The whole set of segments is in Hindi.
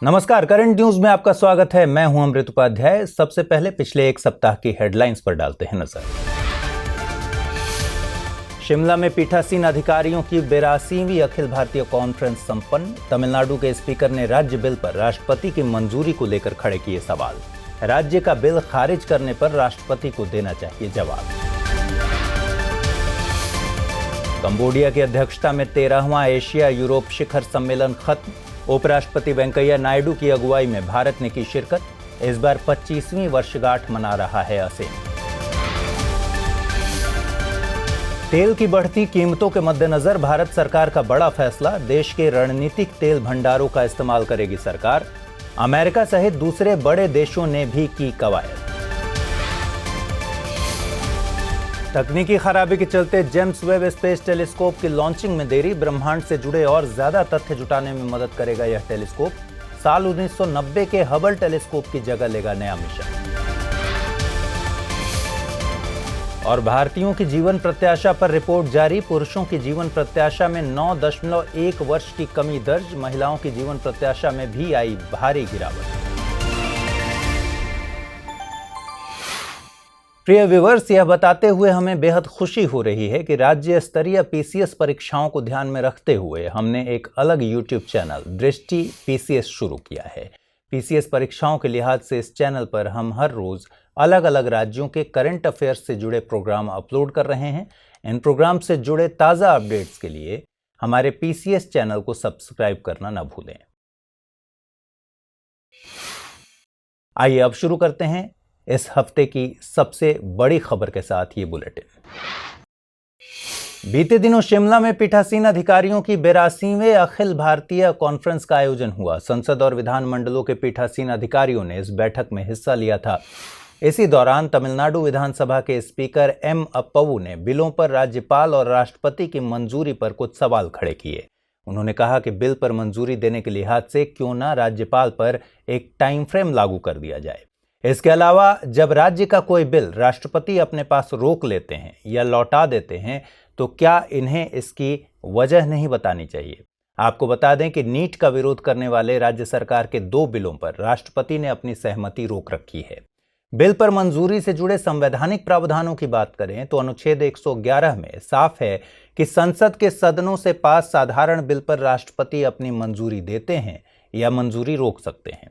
नमस्कार, करंट न्यूज में आपका स्वागत है। मैं हूं अमृत उपाध्याय। सबसे पहले पिछले एक सप्ताह की हेडलाइंस पर डालते हैं नजर। शिमला में पीठासीन अधिकारियों की 82वीं अखिल भारतीय कॉन्फ्रेंस संपन्न। तमिलनाडु के स्पीकर ने राज्य बिल पर राष्ट्रपति की मंजूरी को लेकर खड़े किए सवाल। राज्य का बिल खारिज करने पर राष्ट्रपति को देना चाहिए जवाब। कंबोडिया की अध्यक्षता में 13वां एशिया यूरोप शिखर सम्मेलन खत्म। उपराष्ट्रपति वेंकैया नायडू की अगुवाई में भारत ने की शिरकत। इस बार 25वीं वर्षगांठ मना रहा है असेम। तेल की बढ़ती कीमतों के मद्देनजर भारत सरकार का बड़ा फैसला। देश के रणनीतिक तेल भंडारों का इस्तेमाल करेगी सरकार। अमेरिका सहित दूसरे बड़े देशों ने भी की कवायद। तकनीकी खराबी के चलते जेम्स वेब स्पेस टेलीस्कोप की लॉन्चिंग में देरी। ब्रह्मांड से जुड़े और ज्यादा तथ्य जुटाने में मदद करेगा यह टेलीस्कोप। साल 1990 के हबल टेलीस्कोप की जगह लेगा नया मिशन। और भारतीयों की जीवन प्रत्याशा पर रिपोर्ट जारी। पुरुषों की जीवन प्रत्याशा में 9.1 वर्ष की कमी दर्ज। महिलाओं की जीवन प्रत्याशा में भी आई भारी गिरावट। प्रिय व्यूअर्स, यह बताते हुए हमें बेहद खुशी हो रही है कि राज्य स्तरीय पीसीएस परीक्षाओं को ध्यान में रखते हुए हमने एक अलग यूट्यूब चैनल दृष्टि पीसीएस शुरू किया है। पीसीएस परीक्षाओं के लिहाज से इस चैनल पर हम हर रोज अलग अलग राज्यों के करंट अफेयर्स से जुड़े प्रोग्राम अपलोड कर रहे हैं। इन प्रोग्राम से जुड़े ताज़ा अपडेट्स के लिए हमारे पीसीएस चैनल को सब्सक्राइब करना न भूलें। आइए अब शुरू करते हैं इस हफ्ते की सबसे बड़ी खबर के साथ ये बुलेटिन। बीते दिनों शिमला में पीठासीन अधिकारियों की 82वें अखिल भारतीय कॉन्फ्रेंस का आयोजन हुआ। संसद और विधान मंडलों के पीठासीन अधिकारियों ने इस बैठक में हिस्सा लिया था। इसी दौरान तमिलनाडु विधानसभा के स्पीकर एम अप्पवु ने बिलों पर राज्यपाल और राष्ट्रपति की मंजूरी पर कुछ सवाल खड़े किए। उन्होंने कहा कि बिल पर मंजूरी देने के लिहाज से क्यों ना राज्यपाल पर एक टाइम फ्रेम लागू कर दिया जाए। इसके अलावा जब राज्य का कोई बिल राष्ट्रपति अपने पास रोक लेते हैं या लौटा देते हैं तो क्या इन्हें इसकी वजह नहीं बतानी चाहिए। आपको बता दें कि नीट का विरोध करने वाले राज्य सरकार के 2 बिलों पर राष्ट्रपति ने अपनी सहमति रोक रखी है। बिल पर मंजूरी से जुड़े संवैधानिक प्रावधानों की बात करें तो अनुच्छेद 111 में साफ है कि संसद के सदनों से पास साधारण बिल पर राष्ट्रपति अपनी मंजूरी देते हैं या मंजूरी रोक सकते हैं।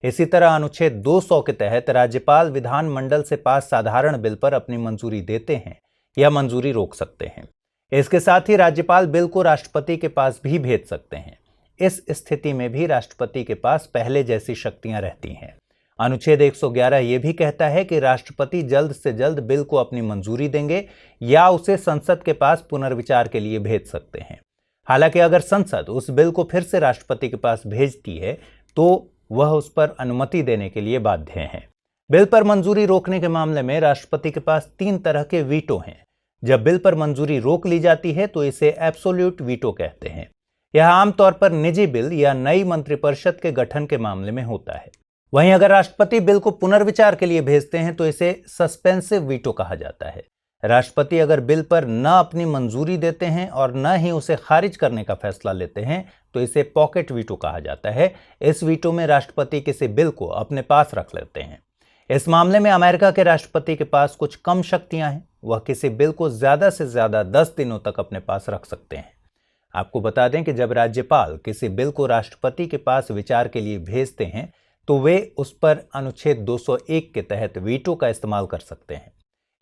इसी तरह अनुच्छेद 200 के तहत राज्यपाल विधानमंडल से पास साधारण बिल पर अपनी मंजूरी देते हैं या मंजूरी रोक सकते हैं। इसके साथ ही राज्यपाल बिल को राष्ट्रपति के पास भी भेज सकते हैं। इस स्थिति में भी राष्ट्रपति के पास पहले जैसी शक्तियां रहती हैं। अनुच्छेद 111 ये भी कहता है कि राष्ट्रपति जल्द से जल्द बिल को अपनी मंजूरी देंगे या उसे संसद के पास पुनर्विचार के लिए भेज सकते हैं। हालांकि अगर संसद उस बिल को फिर से राष्ट्रपति के पास भेजती है तो वह उस पर अनुमति देने के लिए बाध्य हैं। बिल पर मंजूरी रोकने के मामले में राष्ट्रपति के पास 3 तरह के वीटो हैं। जब बिल पर मंजूरी रोक ली जाती है तो इसे एब्सोल्यूट वीटो कहते हैं। यह आमतौर पर निजी बिल या नई मंत्रिपरिषद के गठन के मामले में होता है। वहीं अगर राष्ट्रपति बिल को पुनर्विचार के लिए भेजते हैं तो इसे सस्पेंसिव वीटो कहा जाता है। राष्ट्रपति अगर बिल पर न अपनी मंजूरी देते हैं और न ही उसे खारिज करने का फैसला लेते हैं तो इसे पॉकेट वीटो कहा जाता है। इस वीटो में राष्ट्रपति किसी बिल को अपने पास रख लेते हैं। इस मामले में अमेरिका के राष्ट्रपति के पास कुछ कम शक्तियां हैं। वह किसी बिल को ज्यादा से ज्यादा 10 दिनों तक अपने पास रख सकते हैं। आपको बता दें कि जब राज्यपाल किसी बिल को राष्ट्रपति के पास विचार के लिए भेजते हैं तो वे उस पर अनुच्छेद 201 के तहत वीटो का इस्तेमाल कर सकते हैं।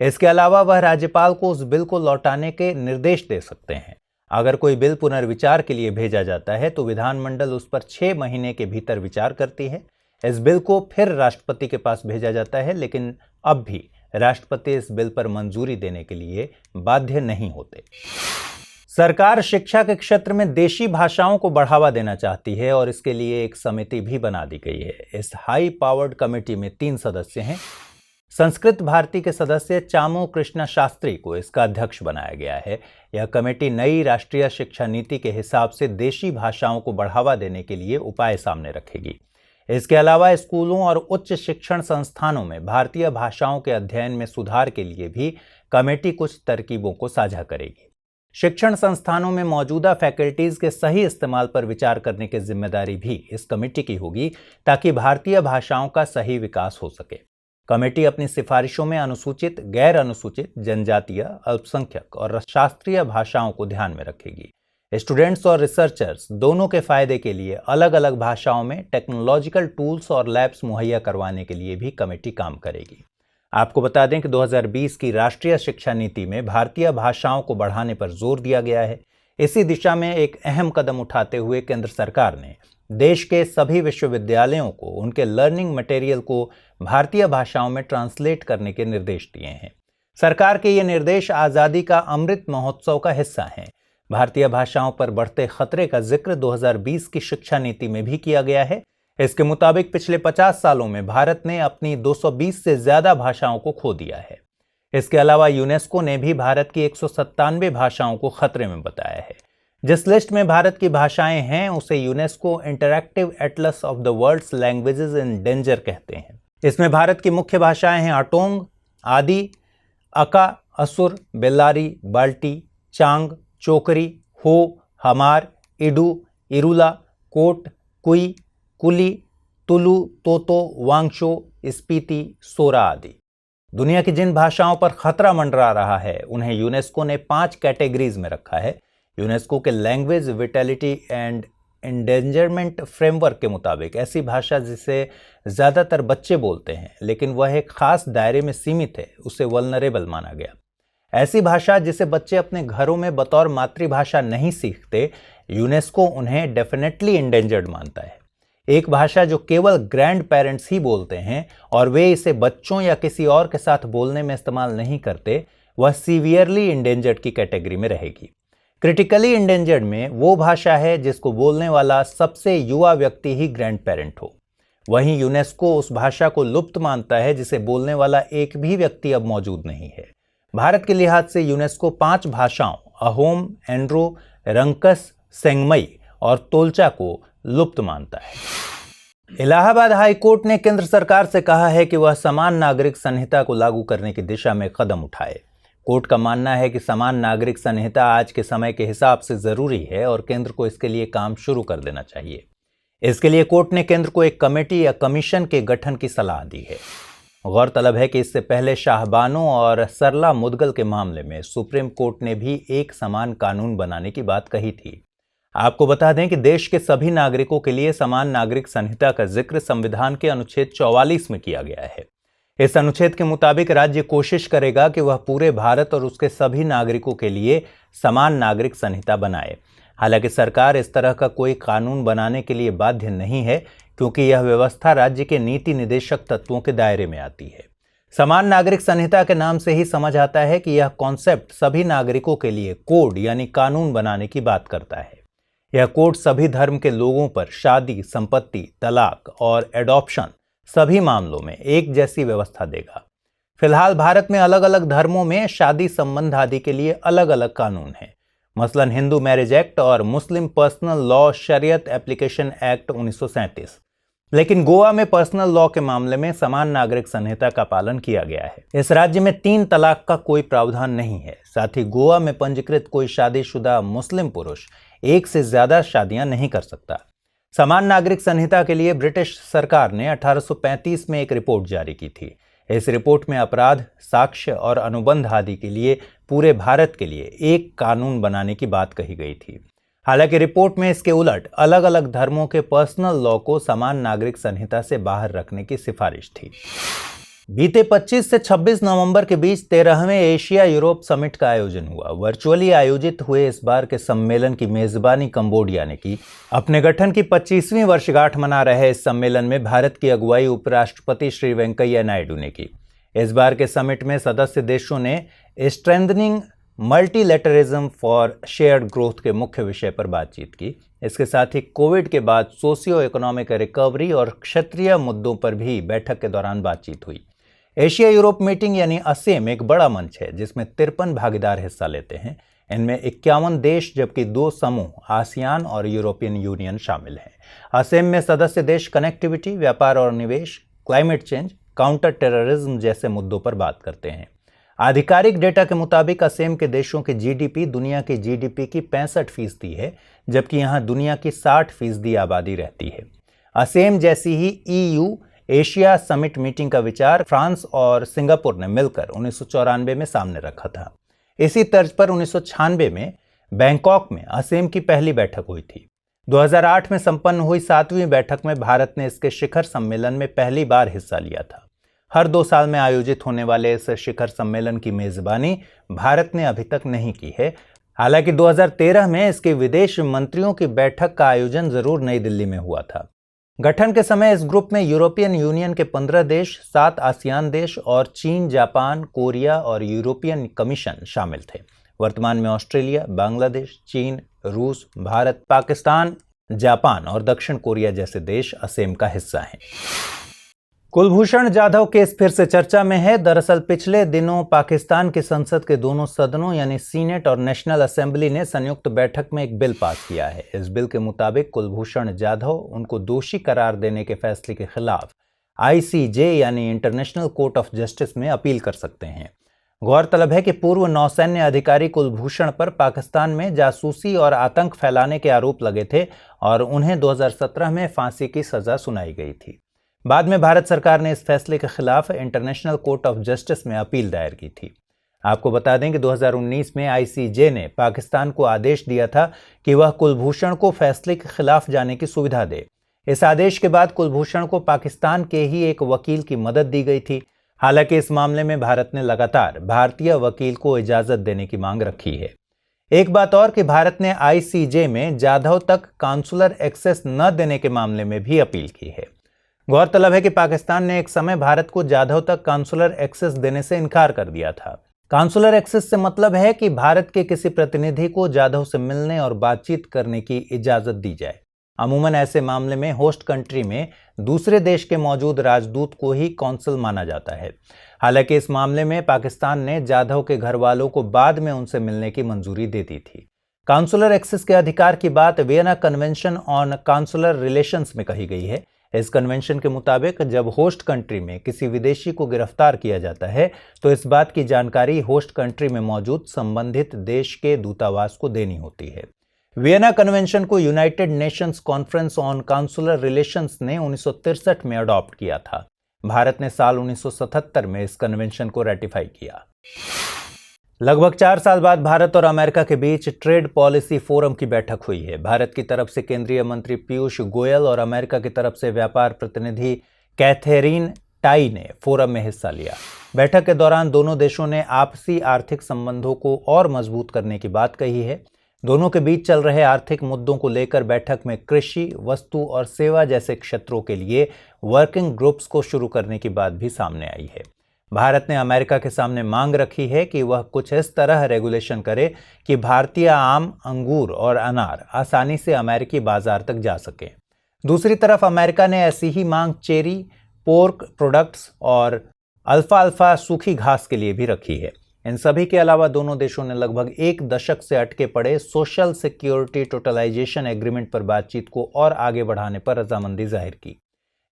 इसके अलावा वह राज्यपाल को उस बिल को लौटाने के निर्देश दे सकते हैं। अगर कोई बिल पुनर्विचार के लिए भेजा जाता है तो विधानमंडल उस पर 6 महीने के भीतर विचार करती है। इस बिल को फिर राष्ट्रपति के पास भेजा जाता है, लेकिन अब भी राष्ट्रपति इस बिल पर मंजूरी देने के लिए बाध्य नहीं होते। सरकार शिक्षा के क्षेत्र में देशी भाषाओं को बढ़ावा देना चाहती है और इसके लिए एक समिति भी बना दी गई है। इस हाई पावर्ड कमेटी में 3 सदस्य हैं। संस्कृत भारती के सदस्य चामू कृष्णा शास्त्री को इसका अध्यक्ष बनाया गया है। यह कमेटी नई राष्ट्रीय शिक्षा नीति के हिसाब से देशी भाषाओं को बढ़ावा देने के लिए उपाय सामने रखेगी। इसके अलावा स्कूलों और उच्च शिक्षण संस्थानों में भारतीय भाषाओं के अध्ययन में सुधार के लिए भी कमेटी कुछ तरकीबों को साझा करेगी। शिक्षण संस्थानों में मौजूदा फैकल्टीज के सही इस्तेमाल पर विचार करने की जिम्मेदारी भी इस कमेटी की होगी ताकि भारतीय भाषाओं का सही विकास हो सके। कमेटी अपनी सिफारिशों में अनुसूचित, गैर अनुसूचित, जनजातीय, अल्पसंख्यक और शास्त्रीय भाषाओं को ध्यान में रखेगी। स्टूडेंट्स और रिसर्चर्स दोनों के फायदे के लिए अलग अलग भाषाओं में टेक्नोलॉजिकल टूल्स और लैब्स मुहैया करवाने के लिए भी कमेटी काम करेगी। आपको बता दें कि 2020 की राष्ट्रीय शिक्षा नीति में भारतीय भाषाओं को बढ़ाने पर जोर दिया गया है। इसी दिशा में एक अहम कदम उठाते हुए केंद्र सरकार ने देश के सभी विश्वविद्यालयों को उनके लर्निंग मटेरियल को भारतीय भाषाओं में ट्रांसलेट करने के निर्देश दिए हैं। सरकार के ये निर्देश आज़ादी का अमृत महोत्सव का हिस्सा हैं। भारतीय भाषाओं पर बढ़ते खतरे का जिक्र 2020 की शिक्षा नीति में भी किया गया है। इसके मुताबिक पिछले 50 सालों में भारत ने अपनी 220 से ज्यादा भाषाओं को खो दिया है। इसके अलावा यूनेस्को ने भी भारत की 197 भाषाओं को खतरे में बताया है। जिस लिस्ट में भारत की भाषाएं हैं उसे UNESCO interactive atlas of the world's languages in danger कहते हैं। इसमें भारत की मुख्य भाषाएं हैं अटोंग, आदि, अका, असुर, बेल्लारी, बाल्टी, चांग, चोकरी, हो, हमार, इडू, इरुला, कोट, कुई, कुली, तुलु, तोतो, वांगशो, स्पीति, सोरा आदि। दुनिया की जिन भाषाओं पर खतरा मंडरा रहा है उन्हें यूनेस्को ने 5 कैटेगरीज में रखा है। यूनेस्को के language vitality and endangerment framework के मुताबिक ऐसी भाषा जिसे ज़्यादातर बच्चे बोलते हैं लेकिन वह एक खास दायरे में सीमित है, उसे वल्नरेबल माना गया। ऐसी भाषा जिसे बच्चे अपने घरों में बतौर मातृभाषा नहीं सीखते, यूनेस्को उन्हें डेफिनेटली इंडेंजर्ड मानता है। एक भाषा जो केवल ग्रैंड पेरेंट्स ही बोलते हैं और वे इसे बच्चों या किसी और के साथ बोलने में इस्तेमाल नहीं करते, वह सीवियरली इंडेंजर्ड की कैटेगरी में रहेगी। क्रिटिकली इंडेंजर्ड में वो भाषा है जिसको बोलने वाला सबसे युवा व्यक्ति ही ग्रैंड पेरेंट हो। वहीं यूनेस्को उस भाषा को लुप्त मानता है जिसे बोलने वाला एक भी व्यक्ति अब मौजूद नहीं है। भारत के लिहाज से यूनेस्को 5 भाषाओं अहोम, एंड्रो, रंकस, सेंगमई और तोलचा को लुप्त मानता है। इलाहाबाद हाई कोर्ट ने केंद्र सरकार से कहा है कि वह समान नागरिक संहिता को लागू करने की दिशा में कदम उठाए। कोर्ट का मानना है कि समान नागरिक संहिता आज के समय के हिसाब से जरूरी है और केंद्र को इसके लिए काम शुरू कर देना चाहिए। इसके लिए कोर्ट ने केंद्र को एक कमेटी या कमीशन के गठन की सलाह दी है। गौरतलब है कि इससे पहले शाहबानो और सरला मुदगल के मामले में सुप्रीम कोर्ट ने भी एक समान कानून बनाने की बात कही थी। आपको बता दें कि देश के सभी नागरिकों के लिए समान नागरिक संहिता का जिक्र संविधान के अनुच्छेद 44 में किया गया है। इस अनुच्छेद के मुताबिक राज्य कोशिश करेगा कि वह पूरे भारत और उसके सभी नागरिकों के लिए समान नागरिक संहिता बनाए। हालांकि सरकार इस तरह का कोई कानून बनाने के लिए बाध्य नहीं है क्योंकि यह व्यवस्था राज्य के नीति निदेशक तत्वों के दायरे में आती है। समान नागरिक संहिता के नाम से ही समझ आता है कि यह कॉन्सेप्ट सभी नागरिकों के लिए कोड यानी कानून बनाने की बात करता है। यह कोड सभी धर्म के लोगों पर शादी, संपत्ति, तलाक और एडॉप्शन सभी मामलों में एक जैसी व्यवस्था देगा। फिलहाल भारत में अलग अलग धर्मों में शादी संबंध आदि के लिए अलग अलग कानून हैं। मसलन हिंदू मैरिज एक्ट और मुस्लिम पर्सनल लॉ शरीयत एप्लीकेशन एक्ट 1937। लेकिन गोवा में पर्सनल लॉ के मामले में समान नागरिक संहिता का पालन किया गया है। इस राज्य में 3 तलाक का कोई प्रावधान नहीं है। साथ ही गोवा में पंजीकृत कोई शादीशुदा मुस्लिम पुरुष एक से ज्यादा शादियां नहीं कर सकता। समान नागरिक संहिता के लिए ब्रिटिश सरकार ने 1835 में एक रिपोर्ट जारी की थी। इस रिपोर्ट में अपराध, साक्ष्य और अनुबंध आदि के लिए पूरे भारत के लिए एक कानून बनाने की बात कही गई थी। हालांकि रिपोर्ट में इसके उलट अलग अलग धर्मों के पर्सनल लॉ को समान नागरिक संहिता से बाहर रखने की सिफारिश थी। बीते 25 से 26 नवंबर के बीच 13वें एशिया यूरोप समिट का आयोजन हुआ। वर्चुअली आयोजित हुए इस बार के सम्मेलन की मेजबानी कंबोडिया ने की। अपने गठन की 25वीं वर्षगांठ मना रहे इस सम्मेलन में भारत की अगुवाई उपराष्ट्रपति श्री वेंकैया नायडू ने की। इस बार के समिट में सदस्य देशों ने स्ट्रेंथनिंग मल्टीलैटरिज्म फॉर शेयर्ड ग्रोथ के मुख्य विषय पर बातचीत की। इसके साथ ही कोविड के बाद सोशियो इकोनॉमिक रिकवरी और क्षेत्रीय मुद्दों पर भी बैठक के दौरान बातचीत हुई। एशिया यूरोप मीटिंग यानी असेम एक बड़ा मंच है जिसमें 53 भागीदार हिस्सा लेते हैं। इनमें 51 देश जबकि 2 समूह आसियान और यूरोपियन यूनियन शामिल हैं। असेम में सदस्य देश कनेक्टिविटी, व्यापार और निवेश, क्लाइमेट चेंज, काउंटर टेररिज्म जैसे मुद्दों पर बात करते हैं। आधिकारिक डेटा के मुताबिक असेम के देशों की जीडीपी दुनिया की जीडीपी की 65% है, जबकि यहां दुनिया की 60% आबादी रहती है। असेम जैसी ही ईयू एशिया समिट मीटिंग का विचार फ्रांस और सिंगापुर ने मिलकर 1994 में सामने रखा था। इसी तर्ज पर 1996 में बैंकॉक में असेम की पहली बैठक हुई थी। 2008 में संपन्न हुई 7वीं बैठक में भारत ने इसके शिखर सम्मेलन में पहली बार हिस्सा लिया था। हर 2 साल में आयोजित होने वाले इस शिखर सम्मेलन की मेजबानी भारत ने अभी तक नहीं की है। हालांकि 2013 में इसके विदेश मंत्रियों की बैठक का आयोजन जरूर नई दिल्ली में हुआ था। गठन के समय इस ग्रुप में यूरोपियन यूनियन के 15 देश, 7 आसियान देश और चीन, जापान, कोरिया और यूरोपियन कमीशन शामिल थे। वर्तमान में ऑस्ट्रेलिया, बांग्लादेश, चीन, रूस, भारत, पाकिस्तान, जापान और दक्षिण कोरिया जैसे देश असेम का हिस्सा हैं। कुलभूषण जाधव केस फिर से चर्चा में है। दरअसल पिछले दिनों पाकिस्तान की संसद के दोनों सदनों यानी सीनेट और नेशनल असेंबली ने संयुक्त बैठक में एक बिल पास किया है। इस बिल के मुताबिक कुलभूषण जाधव उनको दोषी करार देने के फैसले के खिलाफ आईसीजे यानी इंटरनेशनल कोर्ट ऑफ जस्टिस में अपील कर सकते हैं। गौरतलब है कि पूर्व नौसैन्य अधिकारी कुलभूषण पर पाकिस्तान में जासूसी और आतंक फैलाने के आरोप लगे थे और उन्हें 2017 में फांसी की सजा सुनाई गई थी। बाद में भारत सरकार ने इस फैसले के खिलाफ इंटरनेशनल कोर्ट ऑफ जस्टिस में अपील दायर की थी। आपको बता दें कि 2019 में आईसीजे ने पाकिस्तान को आदेश दिया था कि वह कुलभूषण को फैसले के खिलाफ जाने की सुविधा दे। इस आदेश के बाद कुलभूषण को पाकिस्तान के ही एक वकील की मदद दी गई थी। हालांकि इस मामले में भारत ने लगातार भारतीय वकील को इजाजत देने की मांग रखी है। एक बात और कि भारत ने आईसीजे में जाधव तक काउंसुलर एक्सेस न देने के मामले में भी अपील की है। गौरतलब है कि पाकिस्तान ने एक समय भारत को जाधव तक काउंसुलर एक्सेस देने से इनकार कर दिया था। काउंसुलर एक्सेस से मतलब है कि भारत के किसी प्रतिनिधि को जाधव से मिलने और बातचीत करने की इजाजत दी जाए। अमूमन ऐसे मामले में होस्ट कंट्री में दूसरे देश के मौजूद राजदूत को ही कौंसल माना जाता है। हालांकि इस मामले में पाकिस्तान ने जाधव के घर वालों को बाद में उनसे मिलने की मंजूरी दे दी थी। काउंसुलर एक्सेस के अधिकार की बात Vienna convention on consular relations में कही गई है। इस कन्वेंशन के मुताबिक जब होस्ट कंट्री में किसी विदेशी को गिरफ्तार किया जाता है तो इस बात की जानकारी होस्ट कंट्री में मौजूद संबंधित देश के दूतावास को देनी होती है। वियना कन्वेंशन को United Nations conference on consular relations ने 1963 में अडॉप्ट किया था। भारत ने साल 1977 में इस कन्वेंशन को रेटिफाई किया। लगभग 4 साल बाद भारत और अमेरिका के बीच ट्रेड पॉलिसी फोरम की बैठक हुई है। भारत की तरफ से केंद्रीय मंत्री पीयूष गोयल और अमेरिका की तरफ से व्यापार प्रतिनिधि कैथेरीन टाई ने फोरम में हिस्सा लिया। बैठक के दौरान दोनों देशों ने आपसी आर्थिक संबंधों को और मजबूत करने की बात कही है। दोनों के बीच चल रहे आर्थिक मुद्दों को लेकर बैठक में कृषि, वस्तु और सेवा जैसे क्षेत्रों के लिए वर्किंग ग्रुप्स को शुरू करने की बात भी सामने आई है। भारत ने अमेरिका के सामने मांग रखी है कि वह कुछ इस तरह रेगुलेशन करे कि भारतीय आम, अंगूर और अनार आसानी से अमेरिकी बाजार तक जा सके। दूसरी तरफ अमेरिका ने ऐसी ही मांग चेरी, पोर्क प्रोडक्ट्स और अल्फाल्फा सूखी घास के लिए भी रखी है। इन सभी के अलावा दोनों देशों ने लगभग 1 दशक से अटके पड़े सोशल सिक्योरिटी टोटलाइजेशन एग्रीमेंट पर बातचीत को और आगे बढ़ाने पर रजामंदी जाहिर की।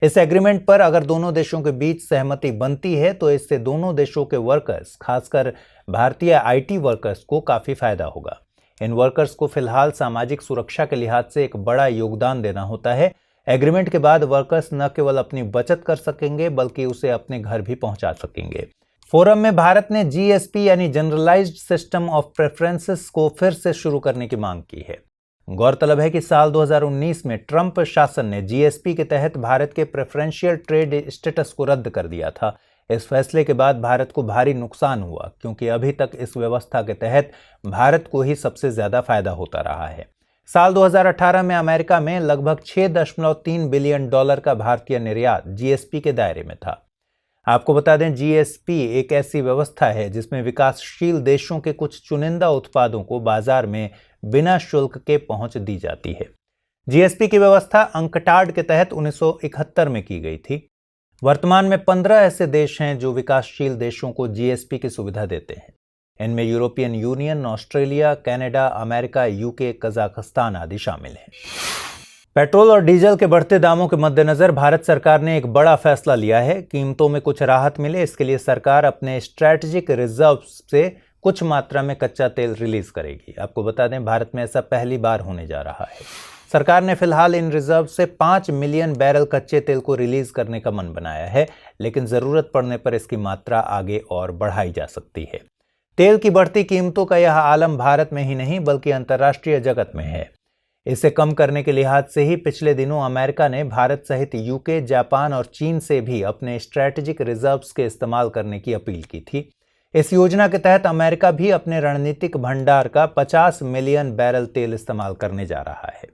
इस एग्रीमेंट पर अगर दोनों देशों के बीच सहमति बनती है तो इससे दोनों देशों के वर्कर्स, खासकर भारतीय आईटी वर्कर्स को काफी फायदा होगा। इन वर्कर्स को फिलहाल सामाजिक सुरक्षा के लिहाज से एक बड़ा योगदान देना होता है। एग्रीमेंट के बाद वर्कर्स न केवल अपनी बचत कर सकेंगे बल्कि उसे अपने घर भी पहुंचा सकेंगे। फोरम में भारत ने जीएसपी यानी जनरलाइज्ड सिस्टम ऑफ प्रेफरेंसेस को फिर से शुरू करने की मांग की है। गौरतलब है कि साल 2019 में ट्रंप शासन ने जीएसपी के तहत भारत के प्रेफरेंशियल ट्रेड स्टेटस को रद्द कर दिया था। इस फैसले के बाद भारत को भारी नुकसान हुआ क्योंकि अभी तक इस व्यवस्था के तहत भारत को ही सबसे ज्यादा फायदा होता रहा है। साल 2018 में अमेरिका में लगभग $6.3 बिलियन का भारतीय निर्यात जीएसपी के दायरे में था। आपको बता दें, जीएसपी एक ऐसी व्यवस्था है जिसमें विकासशील देशों के कुछ चुनिंदा उत्पादों को बाजार में बिना शुल्क के पहुंच दी जाती है। जीएसपी की व्यवस्था अंकटाड के तहत 1971 में की गई थी। वर्तमान में 15 ऐसे देश हैं जो विकासशील देशों को जीएसपी की सुविधा देते हैं। इनमें European union, Australia, Canada, America, UK, Kazakhstan आदि शामिल हैं। पेट्रोल और डीजल के बढ़ते दामों के मद्देनजर भारत सरकार ने एक बड़ा फैसला लिया है। कीमतों में कुछ राहत मिले, इसके लिए सरकार अपने स्ट्रैटेजिक रिजर्व से कुछ मात्रा में कच्चा तेल रिलीज करेगी। आपको बता दें, भारत में ऐसा पहली बार होने जा रहा है। सरकार ने फिलहाल इन रिजर्व से 5 मिलियन बैरल कच्चे तेल को रिलीज करने का मन बनाया है, लेकिन जरूरत पड़ने पर इसकी मात्रा आगे और बढ़ाई जा सकती है। तेल की बढ़ती कीमतों का यह आलम भारत में ही नहीं बल्कि अंतर्राष्ट्रीय जगत में है। इसे कम करने के लिहाज से ही पिछले दिनों अमेरिका ने भारत सहित यूके, जापान और चीन से भी अपने स्ट्रैटेजिक रिजर्व्स के इस्तेमाल करने की अपील की थी। इस योजना के तहत अमेरिका भी अपने रणनीतिक भंडार का 50 मिलियन बैरल तेल इस्तेमाल करने जा रहा है।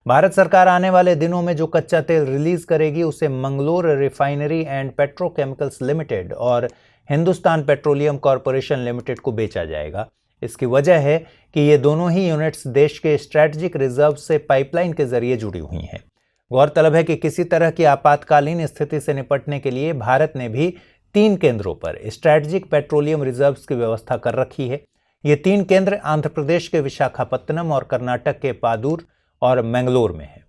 भारत सरकार आने वाले दिनों में जो कच्चा तेल रिलीज करेगी उसे Mangalore refinery and petrochemicals limited और हिंदुस्तान पेट्रोलियम कॉरपोरेशन लिमिटेड को बेचा जाएगा। इसकी वजह है कि ये दोनों ही यूनिट्स देश के स्ट्रैटेजिक रिजर्व से पाइपलाइन के जरिए जुड़ी हुई हैं। गौरतलब है कि किसी तरह की आपातकालीन स्थिति से निपटने के लिए भारत ने भी 3 केंद्रों पर स्ट्रैटेजिक पेट्रोलियम रिजर्व्स की व्यवस्था कर रखी है। ये 3 केंद्र आंध्र प्रदेश के विशाखापत्तनम और कर्नाटक के पादूर और मैंगलोर में है।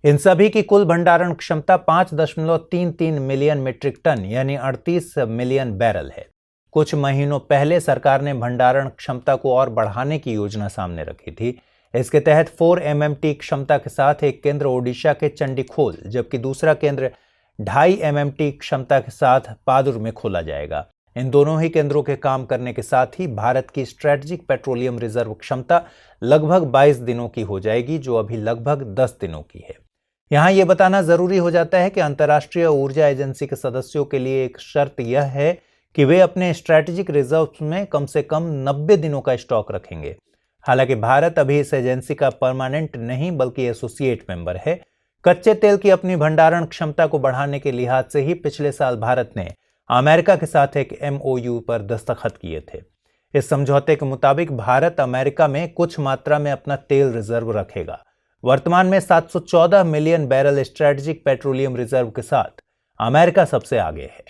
इन सभी की कुल भंडारण क्षमता 5.33 मिलियन मीट्रिक टन यानी 38 मिलियन बैरल है। कुछ महीनों पहले सरकार ने भंडारण क्षमता को और बढ़ाने की योजना सामने रखी थी। इसके तहत 4 MMT क्षमता के साथ एक केंद्र ओडिशा के चंडीखोल जबकि दूसरा केंद्र 2.5 MMT क्षमता के साथ पादुर में खोला जाएगा। इन दोनों ही केंद्रों के काम करने के साथ ही भारत की स्ट्रैटेजिक पेट्रोलियम रिजर्व क्षमता लगभग 22 दिनों की हो जाएगी, जो अभी लगभग 10 दिनों की है। यहाँ ये बताना जरूरी हो जाता है कि अंतर्राष्ट्रीय ऊर्जा एजेंसी के सदस्यों के लिए एक शर्त यह है कि वे अपने स्ट्रैटेजिक रिजर्व में कम से कम 90 दिनों का स्टॉक रखेंगे। हालांकि भारत अभी इस एजेंसी का परमानेंट नहीं बल्कि एसोसिएट मेंबर है। कच्चे तेल की अपनी भंडारण क्षमता को बढ़ाने के लिहाज से ही पिछले साल भारत ने अमेरिका के साथ एक MOU पर दस्तखत किए थे। इस समझौते के मुताबिक भारत अमेरिका में कुछ मात्रा में अपना तेल रिजर्व रखेगा। वर्तमान में 714 million barrel strategic petroleum reserve के साथ अमेरिका सबसे आगे है।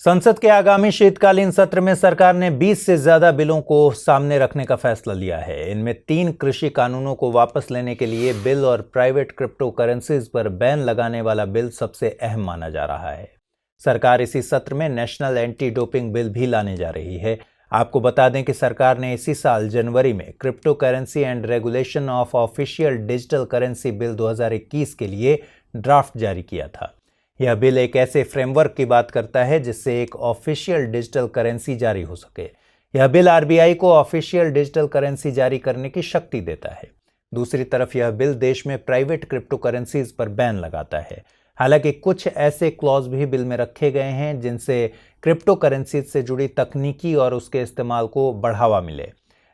संसद के आगामी शीतकालीन सत्र में सरकार ने 20 से ज्यादा बिलों को सामने रखने का फैसला लिया है। इनमें 3 कृषि कानूनों को वापस लेने के लिए बिल और प्राइवेट क्रिप्टो करेंसीज पर बैन लगाने वाला बिल सबसे अहम माना जा रहा है। सरकार इसी सत्र में नेशनल एंटी डोपिंग बिल भी लाने जा रही है। आपको बता दें कि सरकार ने इसी साल जनवरी में crypto currency and regulation of official digital currency bill 2021 के लिए ड्राफ्ट जारी किया था। यह बिल एक ऐसे फ्रेमवर्क की बात करता है जिससे एक ऑफिशियल डिजिटल करेंसी जारी हो सके। यह बिल RBI को ऑफिशियल डिजिटल करेंसी जारी करने की शक्ति देता है। दूसरी तरफ यह बिल देश में प्राइवेट क्रिप्टो करेंसीज पर बैन लगाता है। हालांकि कुछ ऐसे क्लॉज भी बिल में रखे गए हैं जिनसे क्रिप्टो करेंसीज से जुड़ी तकनीकी और उसके इस्तेमाल को बढ़ावा मिले।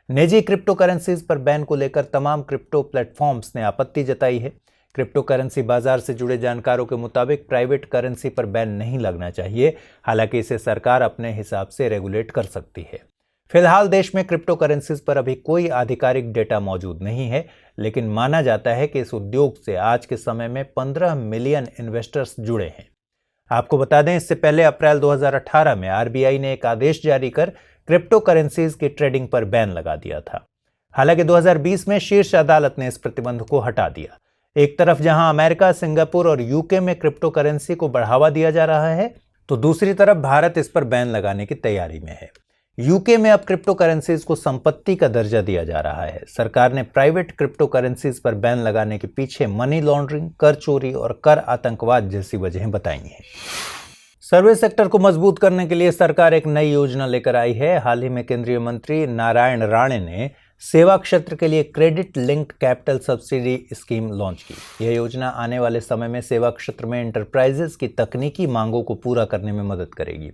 निजी क्रिप्टो करेंसीज पर बैन को लेकर तमाम क्रिप्टो प्लेटफॉर्म्स ने आपत्ति जताई है। क्रिप्टो करेंसी बाजार से जुड़े जानकारों के मुताबिक प्राइवेट करेंसी पर बैन नहीं लगना चाहिए। हालांकि इसे सरकार अपने हिसाब से रेगुलेट कर सकती है। फिलहाल देश में क्रिप्टो करेंसीज पर अभी कोई आधिकारिक डेटा मौजूद नहीं है, लेकिन माना जाता है कि इस उद्योग से आज के समय में 15 मिलियन इन्वेस्टर्स जुड़े हैं। आपको बता दें, इससे पहले अप्रैल 2018 में RBI ने एक आदेश जारी कर क्रिप्टो करेंसीज की ट्रेडिंग पर बैन लगा दिया था। हालांकि 2020 में शीर्ष अदालत ने इस प्रतिबंध को हटा दिया। एक तरफ जहां अमेरिका, सिंगापुर और यूके में क्रिप्टो करेंसी को बढ़ावा दिया जा रहा है, तो दूसरी तरफ भारत इस पर बैन लगाने की तैयारी में है। यूके में अब क्रिप्टो करेंसीज को संपत्ति का दर्जा दिया जा रहा है। सरकार ने प्राइवेट क्रिप्टो करेंसीज पर बैन लगाने के पीछे मनी लॉन्ड्रिंग, कर चोरी और कर आतंकवाद जैसी वजहें बताई हैं। सर्विस सेक्टर को मजबूत करने के लिए सरकार एक नई योजना लेकर आई है। हाल ही में केंद्रीय मंत्री नारायण राणे ने सेवा क्षेत्र के लिए credit linked capital subsidy scheme launch की। यह योजना आने वाले समय में सेवा क्षेत्र में एंटरप्राइजेस की तकनीकी मांगों को पूरा करने में मदद करेगी।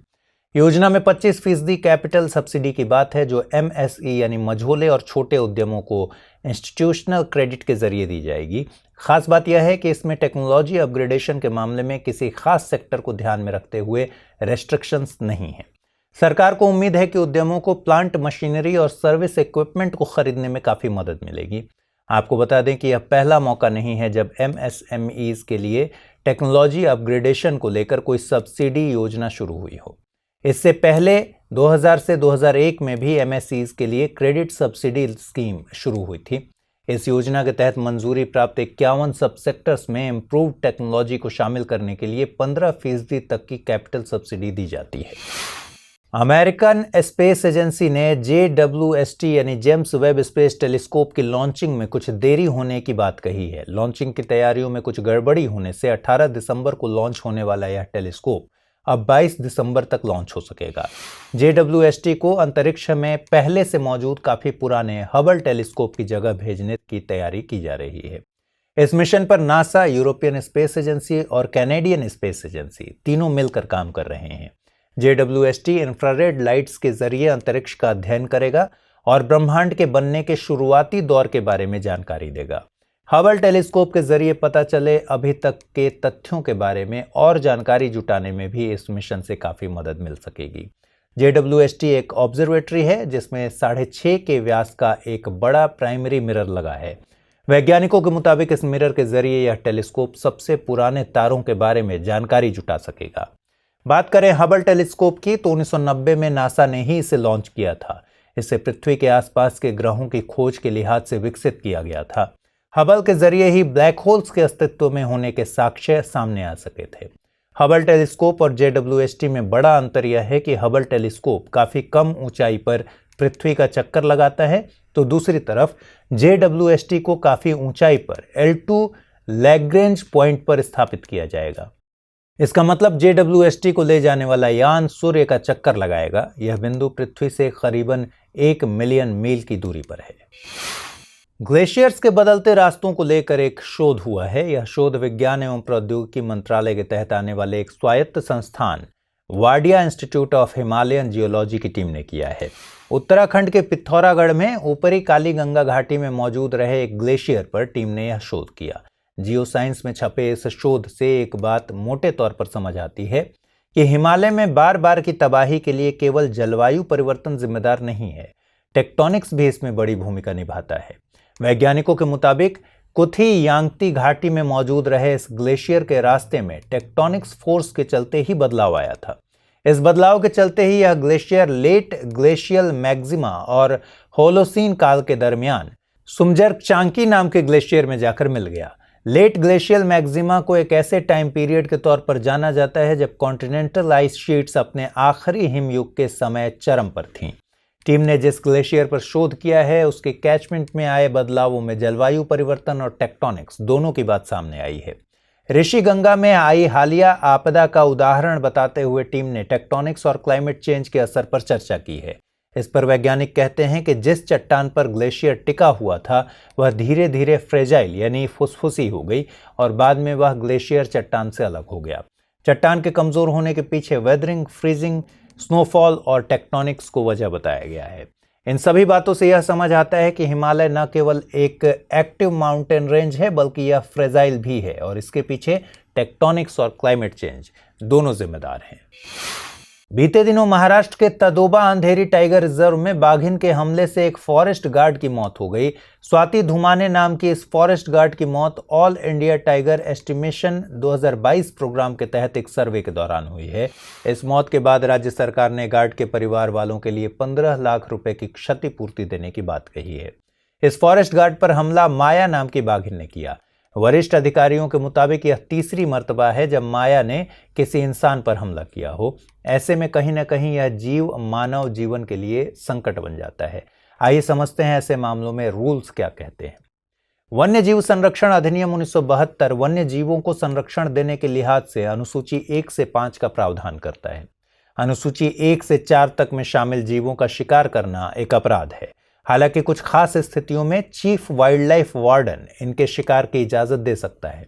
योजना में 25% कैपिटल सब्सिडी की बात है, जो MSE यानी मझोले और छोटे उद्यमों को इंस्टीट्यूशनल क्रेडिट के जरिए दी जाएगी। खास बात यह है कि इसमें टेक्नोलॉजी अपग्रेडेशन के मामले में किसी खास सेक्टर को ध्यान में रखते हुए रेस्ट्रिक्शंस नहीं है। सरकार को उम्मीद है कि उद्यमों को प्लांट मशीनरी और सर्विस इक्विपमेंट को खरीदने में काफ़ी मदद मिलेगी। आपको बता दें कि यह पहला मौका नहीं है जब MSMEs के लिए टेक्नोलॉजी अपग्रेडेशन को लेकर कोई सब्सिडी योजना शुरू हुई हो। इससे पहले 2000 से 2001 में भी MSEs के लिए क्रेडिट सब्सिडी स्कीम शुरू हुई थी। इस योजना के तहत मंजूरी प्राप्त 51 सब सेक्टर्स में इम्प्रूव्ड टेक्नोलॉजी को शामिल करने के लिए 15% तक की कैपिटल सब्सिडी दी जाती है। अमेरिकन स्पेस एजेंसी ने JWST यानी जेम्स वेब स्पेस टेलीस्कोप की लॉन्चिंग में कुछ देरी होने की बात कही है। लॉन्चिंग की तैयारियों में कुछ गड़बड़ी होने से 18 दिसंबर को लॉन्च होने वाला यह टेलीस्कोप अब 22 दिसंबर तक लॉन्च हो सकेगा। JWST को अंतरिक्ष में पहले से मौजूद काफी पुराने हबल टेलीस्कोप की जगह भेजने की तैयारी की जा रही है। इस मिशन पर नासा, यूरोपियन स्पेस एजेंसी और कैनेडियन स्पेस एजेंसी तीनों मिलकर काम कर रहे हैं। JWST इंफ्रारेड लाइट्स के जरिए अंतरिक्ष का अध्ययन करेगा और ब्रह्मांड के बनने के शुरुआती दौर के बारे में जानकारी देगा। हबल टेलीस्कोप के जरिए पता चले अभी तक के तथ्यों के बारे में और जानकारी जुटाने में भी इस मिशन से काफी मदद मिल सकेगी। JWST एक ऑब्जर्वेटरी है जिसमें 6.5 के व्यास का एक बड़ा प्राइमरी मिरर लगा है। वैज्ञानिकों के मुताबिक इस मिरर के जरिए यह टेलीस्कोप सबसे पुराने तारों के बारे में जानकारी जुटा सकेगा। बात करें हबल टेलीस्कोप की तो 1990 में नासा ने ही इसे लॉन्च किया था। इसे पृथ्वी के आसपास के ग्रहों की खोज के लिहाज से विकसित किया गया था। हबल के जरिए ही ब्लैक होल्स के अस्तित्व में होने के साक्ष्य सामने आ सके थे। हबल टेलीस्कोप और JWST में बड़ा अंतर यह है कि हबल टेलीस्कोप काफी कम ऊंचाई पर पृथ्वी का चक्कर लगाता है, तो दूसरी तरफ JWST को काफी ऊंचाई पर L2 लैग्रेंज पॉइंट पर स्थापित किया जाएगा। इसका मतलब JWST को ले जाने वाला यान सूर्य का चक्कर लगाएगा। यह बिंदु पृथ्वी से करीबन 1 मिलियन मील की दूरी पर है। ग्लेशियर्स के बदलते रास्तों को लेकर एक शोध हुआ है। यह शोध विज्ञान एवं प्रौद्योगिकी मंत्रालय के तहत आने वाले एक स्वायत्त संस्थान Wadia institute of Himalayan geology की टीम ने किया है। उत्तराखंड के पिथौरागढ़ में ऊपरी काली गंगा घाटी में मौजूद रहे एक ग्लेशियर पर टीम ने यह शोध किया। जियो साइंस में छपे इस शोध से एक बात मोटे तौर पर समझ आती है कि हिमालय में बार बार की तबाही के लिए केवल जलवायु परिवर्तन जिम्मेदार नहीं है, टेक्टोनिक्स भी इसमें बड़ी भूमिका निभाता है। वैज्ञानिकों के मुताबिक कुथी यांगती घाटी में मौजूद रहे इस ग्लेशियर के रास्ते में टेक्टोनिक्स फोर्स के चलते ही बदलाव आया था। इस बदलाव के चलते ही यह ग्लेशियर लेट ग्लेशियल मैक्सिमा और होलोसीन काल के दरमियान सुमजरचांकी नाम के ग्लेशियर में जाकर मिल गया। लेट ग्लेशियल मैक्सिमा को एक ऐसे टाइम पीरियड के तौर पर जाना जाता है जब कॉन्टिनेंटल आइस शीट्स अपने आखिरी हिमयुग के समय चरम पर थीं। टीम ने जिस ग्लेशियर पर शोध किया है उसके कैचमेंट में आए बदलावों में जलवायु परिवर्तन और टेक्टोनिक्स दोनों की बात सामने आई है। ऋषि गंगा में आई हालिया आपदा का उदाहरण बताते हुए टीम ने टेक्टोनिक्स और क्लाइमेट चेंज के असर पर चर्चा की है। इस पर वैज्ञानिक कहते हैं कि जिस चट्टान पर ग्लेशियर टिका हुआ था वह धीरे धीरे फ्रेजाइल यानी फुसफुसी हो गई और बाद में वह ग्लेशियर चट्टान से अलग हो गया। चट्टान के कमजोर होने के पीछे वेदरिंग, फ्रीजिंग, स्नोफॉल और टेक्टोनिक्स को वजह बताया गया है। इन सभी बातों से यह समझ आता है कि हिमालय न केवल एक एक्टिव माउंटेन रेंज है बल्कि यह फ्रेजाइल भी है और इसके पीछे टेक्टोनिक्स और क्लाइमेट चेंज दोनों जिम्मेदार हैं। बीते दिनों महाराष्ट्र के तदोबा अंधेरी टाइगर रिजर्व में बाघिन के हमले से एक फॉरेस्ट गार्ड की मौत हो गई। स्वाति धुमाने नाम की इस फॉरेस्ट गार्ड की मौत all India tiger estimation 2022 program के तहत एक सर्वे के दौरान हुई है। इस मौत के बाद राज्य सरकार ने गार्ड के परिवार वालों के लिए 15 लाख रुपए की क्षतिपूर्ति देने की बात कही है। इस फॉरेस्ट गार्ड पर हमला माया नाम की बाघिन ने किया। वरिष्ठ अधिकारियों के मुताबिक यह तीसरी मर्तबा है जब माया ने किसी इंसान पर हमला किया हो। ऐसे में कहीं न कहीं यह जीव मानव जीवन के लिए संकट बन जाता है। आइए समझते हैं ऐसे मामलों में रूल्स क्या कहते हैं। वन्य जीव संरक्षण अधिनियम 1972 वन्य जीवों को संरक्षण देने के लिहाज से अनुसूची 1 से 5 का प्रावधान करता है। अनुसूची 1 से 4 तक में शामिल जीवों का शिकार करना एक अपराध है। हालांकि कुछ खास स्थितियों में चीफ वाइल्ड लाइफ वार्डन इनके शिकार की इजाजत दे सकता है।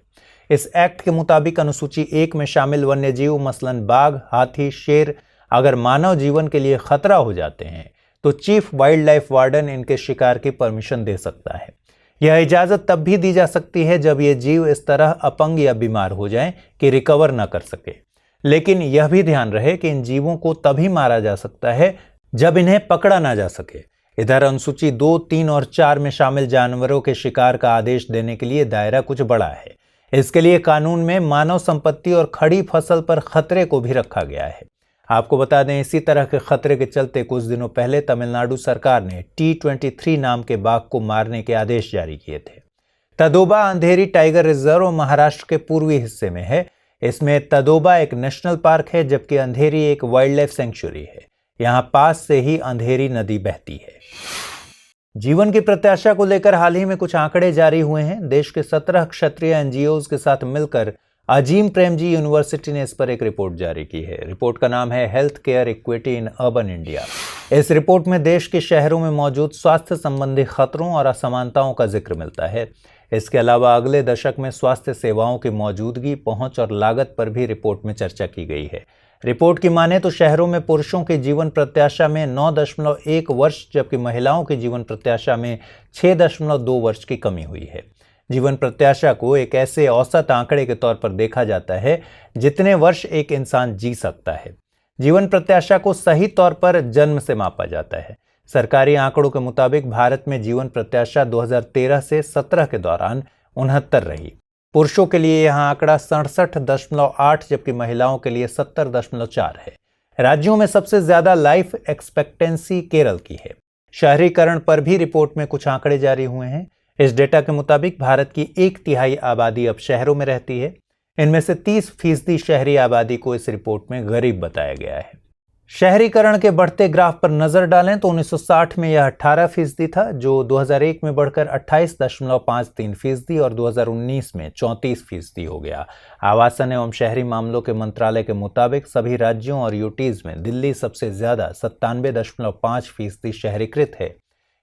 इस एक्ट के मुताबिक अनुसूची 1 में शामिल वन्य जीव मसलन बाघ, हाथी, शेर अगर मानव जीवन के लिए खतरा हो जाते हैं तो चीफ वाइल्ड लाइफ वार्डन इनके शिकार की परमिशन दे सकता है। यह इजाजत तब भी दी जा सकती है जब ये जीव इस तरह अपंग या बीमार हो जाएं कि रिकवर न कर सके। लेकिन यह भी ध्यान रहे कि इन जीवों को तभी मारा जा सकता है जब इन्हें पकड़ा ना जा सके। इधर अनुसूची 2, 3 और 4 में शामिल जानवरों के शिकार का आदेश देने के लिए दायरा कुछ बड़ा है। इसके लिए कानून में मानव संपत्ति और खड़ी फसल पर खतरे को भी रखा गया है। आपको बता दें, इसी तरह के खतरे के चलते कुछ दिनों पहले तमिलनाडु सरकार ने T23 नाम के बाघ को मारने के आदेश जारी किए थे। तदोबा अंधेरी टाइगर रिजर्व महाराष्ट्र के पूर्वी हिस्से में है। इसमें तदोबा एक नेशनल पार्क है, जबकि अंधेरी एक वाइल्ड लाइफ सेंचुरी है। यहां पास से ही अंधेरी नदी बहती है। जीवन की प्रत्याशा को लेकर हाल ही में कुछ आंकड़े जारी हुए हैं। देश के 17 क्षेत्रीय एनजीओज के साथ मिलकर अजीम प्रेमजी यूनिवर्सिटी ने इस पर एक रिपोर्ट जारी की है। रिपोर्ट का नाम है health care equity in urban India. इस रिपोर्ट में देश के शहरों में मौजूद स्वास्थ्य संबंधी खतरों और असमानताओं का जिक्र मिलता है। इसके अलावा अगले दशक में स्वास्थ्य सेवाओं की मौजूदगी, पहुंच और लागत पर भी रिपोर्ट में चर्चा की गई है। रिपोर्ट की माने तो शहरों में पुरुषों की जीवन प्रत्याशा में 9.1 वर्ष, जबकि महिलाओं की जीवन प्रत्याशा में 6.2 वर्ष की कमी हुई है। जीवन प्रत्याशा को एक ऐसे औसत आंकड़े के तौर पर देखा जाता है जितने वर्ष एक इंसान जी सकता है। जीवन प्रत्याशा को सही तौर पर जन्म से मापा जाता है। सरकारी आंकड़ों के मुताबिक भारत में जीवन प्रत्याशा 2013 से 17 के दौरान 69 रही। पुरुषों के लिए यह आंकड़ा 67.8, जबकि महिलाओं के लिए 70.4 है। राज्यों में सबसे ज्यादा लाइफ एक्सपेक्टेंसी केरल की है। शहरीकरण पर भी रिपोर्ट में कुछ आंकड़े जारी हुए हैं। इस डेटा के मुताबिक भारत की 1/3 आबादी अब शहरों में रहती है। इनमें से 30% शहरी आबादी को इस रिपोर्ट में गरीब बताया गया है। शहरीकरण के बढ़ते ग्राफ पर नजर डालें तो 1960 में यह 18% था, जो 2001 में बढ़कर 28.53% और 2019 में 34% हो गया। आवासन एवं शहरी मामलों के मंत्रालय के मुताबिक सभी राज्यों और यूटीज में दिल्ली सबसे ज्यादा 97.5% शहरीकृत है।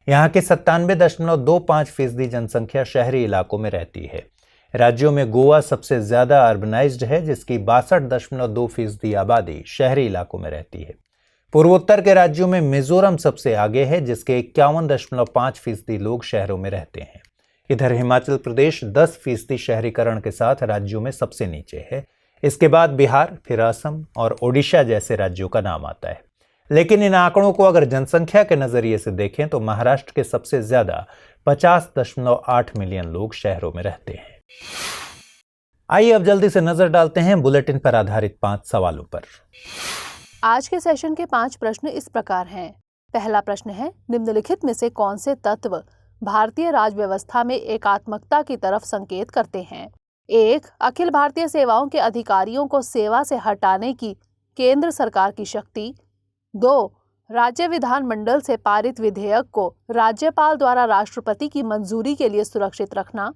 यहाँ के 97.25% जनसंख्या शहरी इलाकों में रहती है। राज्यों में गोवा सबसे ज्यादा अर्बनाइज्ड है, जिसकी 62.2% आबादी शहरी इलाकों में रहती है। पूर्वोत्तर के राज्यों में मिजोरम सबसे आगे है, जिसके 51.5% लोग शहरों में रहते हैं। इधर हिमाचल प्रदेश 10% शहरीकरण के साथ राज्यों में सबसे नीचे है। इसके बाद बिहार, फिर असम और ओडिशा जैसे राज्यों का नाम आता है। लेकिन इन आंकड़ों को अगर जनसंख्या के नजरिए से देखें तो महाराष्ट्र के सबसे ज्यादा 50.8 मिलियन लोग शहरों में रहते हैं। आइए अब जल्दी से नजर डालते हैं बुलेटिन पर आधारित 5 सवालों पर। आज के सेशन के 5 प्रश्न इस प्रकार हैं। पहला प्रश्न है, निम्नलिखित में से कौन से तत्व भारतीय राज्य व्यवस्था में एकात्मकता की तरफ संकेत करते हैं? 1. अखिल भारतीय सेवाओं के अधिकारियों को सेवा से हटाने की केंद्र सरकार की शक्ति। 2. राज्य विधानमंडल से पारित विधेयक को राज्यपाल द्वारा राष्ट्रपति की मंजूरी के लिए सुरक्षित रखना।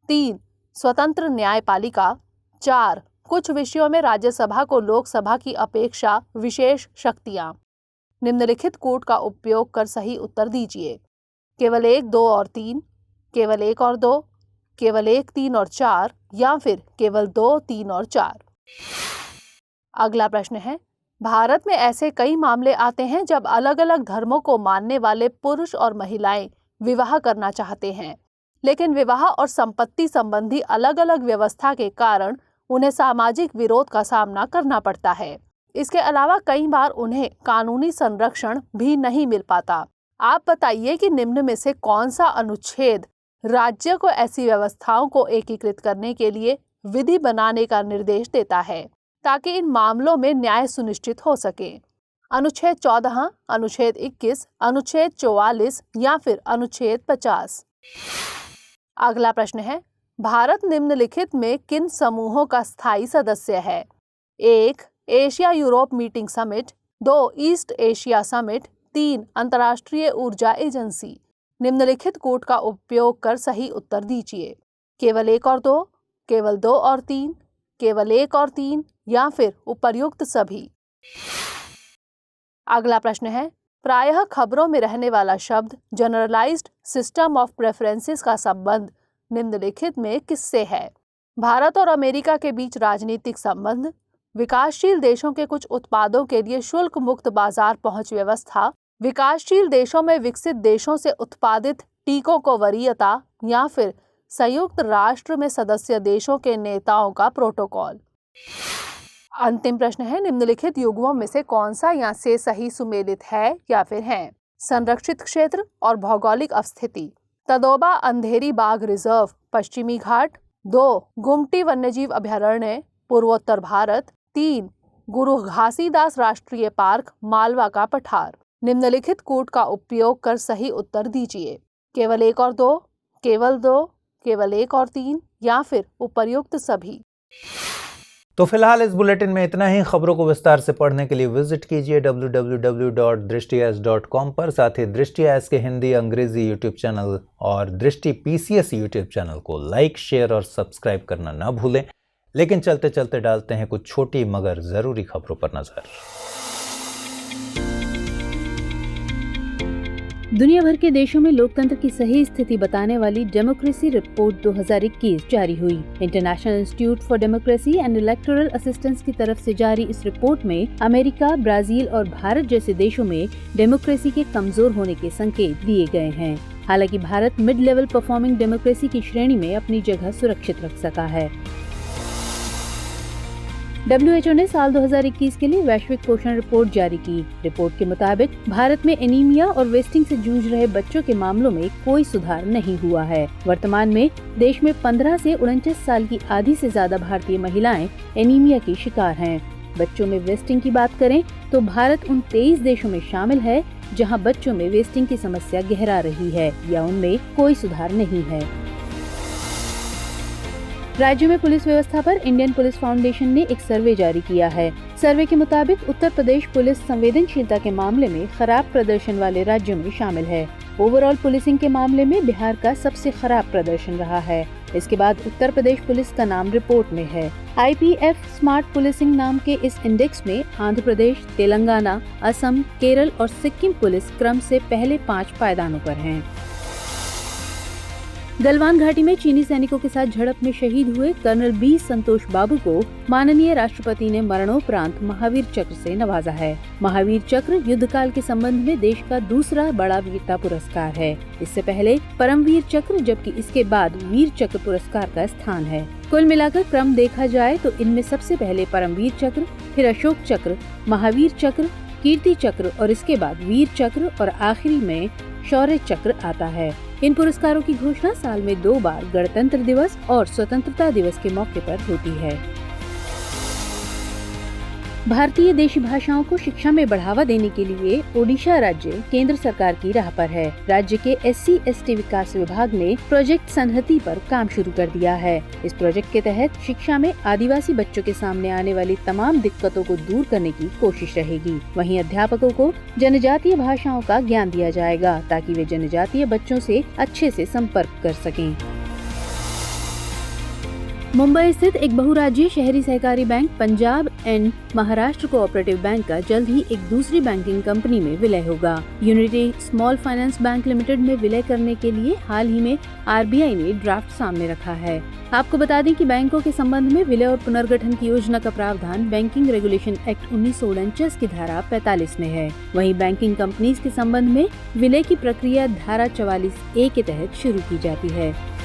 3. स्वतंत्र न्यायपालिका। 4. कुछ विषयों में राज्यसभा को लोकसभा की अपेक्षा विशेष शक्तियां। निम्नलिखित कूट का उपयोग कर सही उत्तर दीजिए। केवल 1, 2 और 3, केवल 1 और 2, केवल 1, 3 और 4 या फिर केवल 2, 3 और 4। अगला प्रश्न है, भारत में ऐसे कई मामले आते हैं जब अलग अलग धर्मों को मानने वाले पुरुष और महिलाएं विवाह करना चाहते हैं, लेकिन विवाह और संपत्ति संबंधी अलग अलग व्यवस्था के कारण उन्हें सामाजिक विरोध का सामना करना पड़ता है। इसके अलावा कई बार उन्हें कानूनी संरक्षण भी नहीं मिल पाता। आप बताइए कि निम्न में से कौन सा अनुच्छेद राज्य को ऐसी व्यवस्थाओं को एकीकृत करने के लिए विधि बनाने का निर्देश देता है ताकि इन मामलों में न्याय सुनिश्चित हो सके? अनुच्छेद 14, अनुच्छेद 21, अनुच्छेद 44 या फिर अनुच्छेद 50। अगला प्रश्न है, भारत निम्नलिखित में किन समूहों का स्थायी सदस्य है? 1. Asia Europe meeting summit. 2. East Asia summit. 3. अंतर्राष्ट्रीय ऊर्जा एजेंसी। निम्नलिखित कूट का उपयोग कर सही उत्तर दीजिए। केवल 1 और 2, केवल 2 और 3, केवल 1 और 3 या फिर उपर्युक्त सभी। अगला प्रश्न है, प्रायः खबरों में रहने वाला शब्द जनरलाइज्ड सिस्टम ऑफ प्रेफरेंसेस का संबंध निम्नलिखित में किससे है? भारत और अमेरिका के बीच राजनीतिक संबंध, विकासशील देशों के कुछ उत्पादों के लिए शुल्क मुक्त बाजार पहुंच व्यवस्था, विकासशील देशों में विकसित देशों से उत्पादित टीकों को वरीयता या फिर संयुक्त राष्ट्र में सदस्य देशों के नेताओं का प्रोटोकॉल। अंतिम प्रश्न है, निम्नलिखित युग्मों में से कौन सा यहाँ से सही सुमेलित है या फिर है? संरक्षित क्षेत्र और भौगोलिक अवस्थिति। तदोबा अंधेरी बाघ रिजर्व पश्चिमी घाट। 2. गुमटी वन्यजीव अभयारण्य पूर्वोत्तर भारत। 3. गुरु घासीदास राष्ट्रीय पार्क, मालवा का पठार। निम्नलिखित कोड का उपयोग कर सही उत्तर दीजिए। केवल 1 और 2, केवल 2, केवल 1 और 3 या फिर उपर्युक्त सभी। तो फिलहाल इस बुलेटिन में इतना ही। खबरों को विस्तार से पढ़ने के लिए विजिट कीजिए www.drishti.com पर। साथ ही दृष्टि आज के हिंदी अंग्रेजी यूट्यूब चैनल और दृष्टि PCS यूट्यूब चैनल को लाइक, शेयर और सब्सक्राइब करना ना भूलें। लेकिन चलते चलते डालते हैं कुछ छोटी मगर जरूरी खबरों पर नजर। दुनिया भर के देशों में लोकतंत्र की सही स्थिति बताने वाली डेमोक्रेसी रिपोर्ट 2021 जारी हुई। International institute for democracy and electoral assistance की तरफ से जारी इस रिपोर्ट में अमेरिका, ब्राजील और भारत जैसे देशों में डेमोक्रेसी के कमजोर होने के संकेत दिए गए हैं। हालांकि Bharat mid level performing democracy की श्रेणी में अपनी जगह सुरक्षित रख सका है। WHO ने साल 2021 के लिए वैश्विक पोषण रिपोर्ट जारी की। रिपोर्ट के मुताबिक भारत में एनीमिया और वेस्टिंग से जूझ रहे बच्चों के मामलों में कोई सुधार नहीं हुआ है। वर्तमान में देश में 15 से 49 साल की आधी से ज्यादा भारतीय महिलाएं एनीमिया की शिकार हैं। बच्चों में वेस्टिंग की बात करें तो भारत उन 23 देशों में शामिल है जहां बच्चों में वेस्टिंग की समस्या गहरा रही है या उनमें कोई सुधार नहीं है। राज्य में पुलिस व्यवस्था पर इंडियन पुलिस फाउंडेशन ने एक सर्वे जारी किया है। सर्वे के मुताबिक उत्तर प्रदेश पुलिस संवेदनशीलता के मामले में खराब प्रदर्शन वाले राज्यों में शामिल है। ओवरऑल पुलिसिंग के मामले में बिहार का सबसे खराब प्रदर्शन रहा है। इसके बाद उत्तर प्रदेश पुलिस का नाम रिपोर्ट में है। IPF स्मार्ट पुलिसिंग नाम के इस इंडेक्स में आंध्र प्रदेश, तेलंगाना, असम, केरल और सिक्किम पुलिस क्रम से पहले 5 पायदानों पर हैं। गलवान घाटी में चीनी सैनिकों के साथ झड़प में शहीद हुए कर्नल B संतोष बाबू को माननीय राष्ट्रपति ने मरणोपरांत महावीर चक्र से नवाजा है। महावीर चक्र युद्धकाल के संबंध में देश का दूसरा बड़ा वीरता पुरस्कार है। इससे पहले परमवीर चक्र जबकि इसके बाद वीर चक्र पुरस्कार का स्थान है। कुल मिलाकर क्रम देखा जाए तो इनमें सबसे पहले परमवीर चक्र, फिर अशोक चक्र, महावीर चक्र, कीर्ति चक्र और इसके बाद वीर चक्र और आखिरी में शौर्य चक्र आता है। इन पुरस्कारों की घोषणा साल में 2 बार गणतंत्र दिवस और स्वतंत्रता दिवस के मौके पर होती है। भारतीय देशी भाषाओं को शिक्षा में बढ़ावा देने के लिए ओडिशा राज्य केंद्र सरकार की राह पर है। राज्य के SC/ST विकास विभाग ने प्रोजेक्ट संहति पर काम शुरू कर दिया है। इस प्रोजेक्ट के तहत शिक्षा में आदिवासी बच्चों के सामने आने वाली तमाम दिक्कतों को दूर करने की कोशिश रहेगी। वहीं अध्यापकों को जनजातीय भाषाओं का ज्ञान दिया जाएगा ताकि वे जनजातीय बच्चों से अच्छे से संपर्क कर सकें। मुंबई स्थित एक बहुराज्यीय शहरी सहकारी bank Punjab and Maharashtra cooperative bank का जल्द ही एक दूसरी बैंकिंग कंपनी में विलय होगा। Unity small finance bank limited में विलय करने के लिए हाल ही में RBI ने ड्राफ्ट सामने रखा है। आपको बता दें कि बैंकों के संबंध में विलय और पुनर्गठन की योजना का प्रावधान बैंकिंग रेगुलेशन एक्ट 1949 की धारा 45 में है। वहीं बैंकिंग कंपनीज के संबंध में विलय की प्रक्रिया धारा 44A के तहत शुरू की जाती है।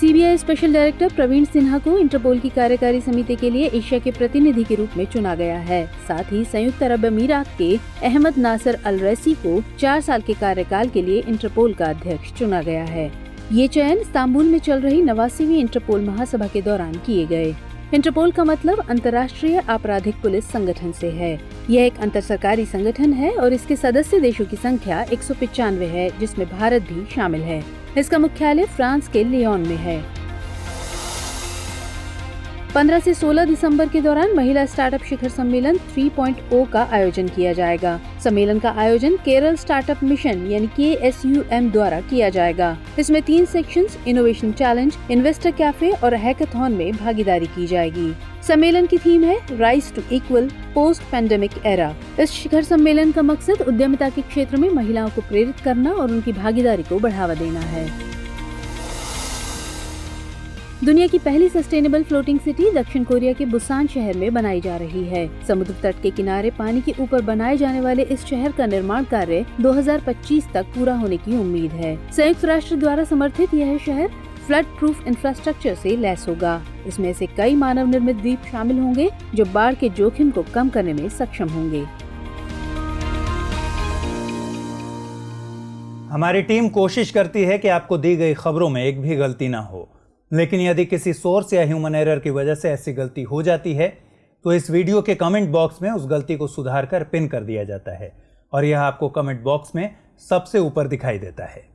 CBI special director Praveen Sinha को इंटरपोल की कार्यकारी समिति के लिए एशिया के प्रतिनिधि के रूप में चुना गया है। साथ ही संयुक्त अरब अमीरात के अहमद नासर अल रैसी को 4 साल के कार्यकाल के लिए इंटरपोल का अध्यक्ष चुना गया है। ये चयन इस्तांबुल में चल रही 89वीं इंटरपोल महासभा के दौरान किए गए। इंटरपोल का मतलब अंतर्राष्ट्रीय आपराधिक पुलिस संगठन से है। यह एक अंतर सरकारी संगठन है और इसके सदस्य देशों की संख्या 195 है, जिसमें भारत भी शामिल है। इसका मुख्यालय फ्रांस के लियोन में है। 15 से 16 दिसंबर के दौरान महिला स्टार्टअप शिखर सम्मेलन 3.0 का आयोजन किया जाएगा। सम्मेलन का आयोजन केरल स्टार्टअप मिशन यानी KSUM द्वारा किया जाएगा। इसमें 3 sections innovation challenge, investor cafe और हैकाथॉन में भागीदारी की जाएगी। सम्मेलन की थीम है rise to equal post pandemic era. इस शिखर सम्मेलन का मकसद उद्यमिता के क्षेत्र में महिलाओं को प्रेरित करना और उनकी भागीदारी को बढ़ावा देना है। दुनिया की पहली सस्टेनेबल फ्लोटिंग सिटी दक्षिण कोरिया के बुसान शहर में बनाई जा रही है। समुद्र तट के किनारे पानी के ऊपर बनाए जाने वाले इस शहर का निर्माण कार्य 2025 तक पूरा होने की उम्मीद है। संयुक्त राष्ट्र द्वारा समर्थित यह शहर फ्लड प्रूफ इंफ्रास्ट्रक्चर से लैस होगा। इसमें से कई मानव निर्मित द्वीप शामिल होंगे जो बाढ़ के जोखिम को कम करने में सक्षम होंगे। हमारी टीम कोशिश करती है कि आपको दी गई खबरों में एक भी गलती ना हो। लेकिन यदि किसी सोर्स या ह्यूमन एरर की वजह से ऐसी गलती हो जाती है तो इस वीडियो के कमेंट बॉक्स में उस गलती को सुधार कर पिन कर दिया जाता है और यह आपको कमेंट बॉक्स में सबसे ऊपर दिखाई देता है।